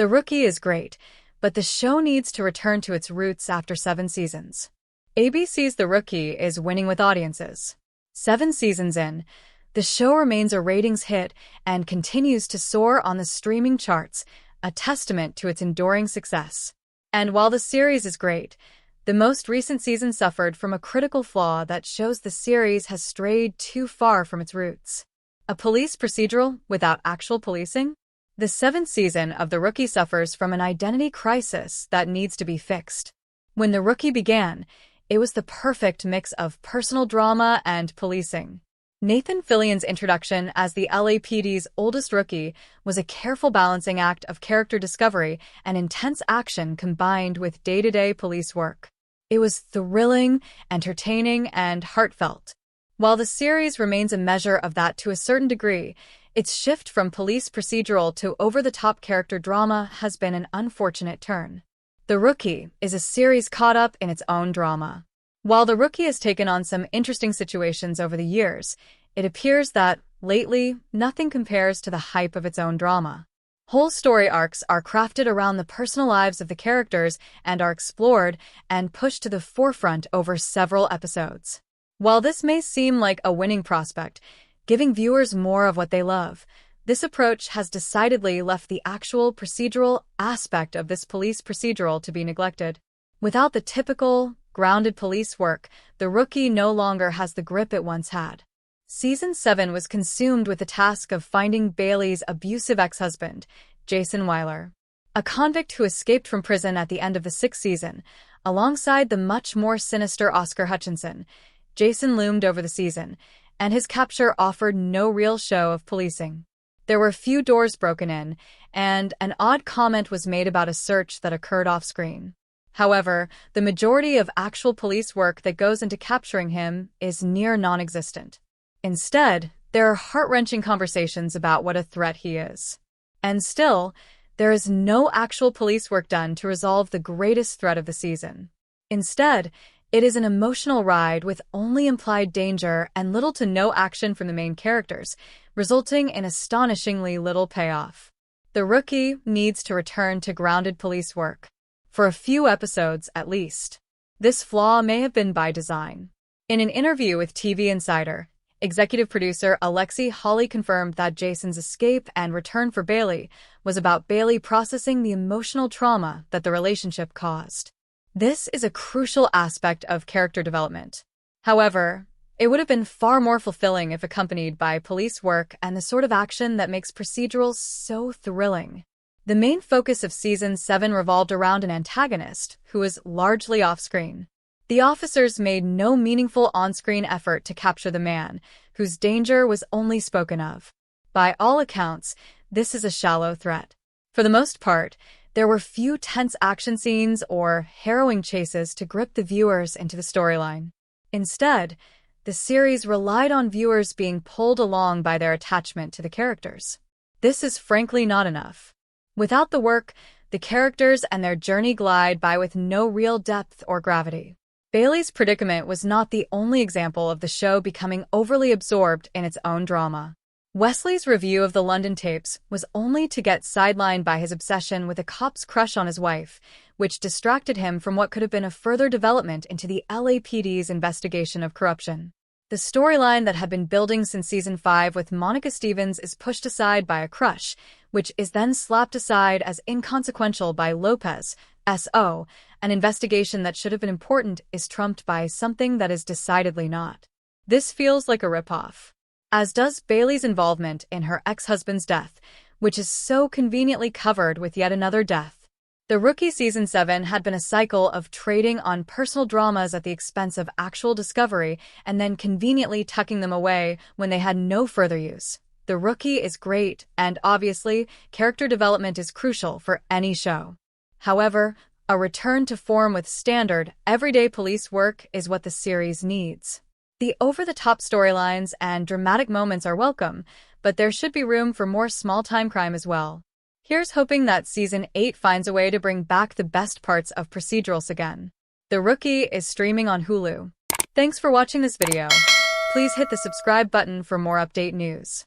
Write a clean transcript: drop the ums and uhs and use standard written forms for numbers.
The Rookie is great, but the show needs to return to its roots after 7 seasons. ABC's The Rookie is winning with audiences. 7 seasons in, the show remains a ratings hit and continues to soar on the streaming charts, a testament to its enduring success. And while the series is great, the most recent season suffered from a critical flaw that shows the series has strayed too far from its roots. A police procedural without actual policing? The 7th season of The Rookie suffers from an identity crisis that needs to be fixed. When The Rookie began, it was the perfect mix of personal drama and policing. Nathan Fillion's introduction as the LAPD's oldest rookie was a careful balancing act of character discovery and intense action combined with day-to-day police work. It was thrilling, entertaining, and heartfelt. While the series remains a measure of that to a certain degree, its shift from police procedural to over-the-top character drama has been an unfortunate turn. The Rookie is a series caught up in its own drama. While The Rookie has taken on some interesting situations over the years, it appears that, lately, nothing compares to the hype of its own drama. Whole story arcs are crafted around the personal lives of the characters and are explored and pushed to the forefront over several episodes. While this may seem like a winning prospect, giving viewers more of what they love, this approach has decidedly left the actual procedural aspect of this police procedural to be neglected. Without the typical, grounded police work, The Rookie no longer has the grip it once had. Season 7 was consumed with the task of finding Bailey's abusive ex-husband, Jason Weiler. A convict who escaped from prison at the end of the 6th season, alongside the much more sinister Oscar Hutchinson, Jason loomed over the season, and his capture offered no real show of policing. There were few doors broken in, and an odd comment was made about a search that occurred off-screen. However, the majority of actual police work that goes into capturing him is near non-existent. Instead, there are heart-wrenching conversations about what a threat he is. And still, there is no actual police work done to resolve the greatest threat of the season. Instead, it is an emotional ride with only implied danger and little to no action from the main characters, resulting in astonishingly little payoff. The Rookie needs to return to grounded police work. For a few episodes, at least. This flaw may have been by design. In an interview with TV Insider, executive producer Alexi Hawley confirmed that Jason's escape and return for Bailey was about Bailey processing the emotional trauma that the relationship caused. This is a crucial aspect of character development. However, it would have been far more fulfilling if accompanied by police work and the sort of action that makes procedurals so thrilling. The main focus of Season 7 revolved around an antagonist who was largely off-screen. The officers made no meaningful on-screen effort to capture the man, whose danger was only spoken of. By all accounts, this is a shallow threat. For the most part, there were few tense action scenes or harrowing chases to grip the viewers into the storyline. Instead, the series relied on viewers being pulled along by their attachment to the characters. This is frankly not enough. Without the work, the characters and their journey glide by with no real depth or gravity. Bailey's predicament was not the only example of the show becoming overly absorbed in its own drama. Wesley's review of the London tapes was only to get sidelined by his obsession with a cop's crush on his wife, which distracted him from what could have been a further development into the LAPD's investigation of corruption. The storyline that had been building since Season 5 with Monica Stevens is pushed aside by a crush, which is then slapped aside as inconsequential by Lopez, S.O. An investigation that should have been important is trumped by something that is decidedly not. This feels like a ripoff. As does Bailey's involvement in her ex-husband's death, which is so conveniently covered with yet another death. The Rookie Season 7 had been a cycle of trading on personal dramas at the expense of actual discovery and then conveniently tucking them away when they had no further use. The Rookie is great, and obviously, character development is crucial for any show. However, a return to form with standard, everyday police work is what the series needs. The over-the-top storylines and dramatic moments are welcome, but there should be room for more small-time crime as well. Here's hoping that Season 8 finds a way to bring back the best parts of procedurals again. The Rookie is streaming on Hulu. Thanks for watching this video. Please hit the subscribe button for more update news.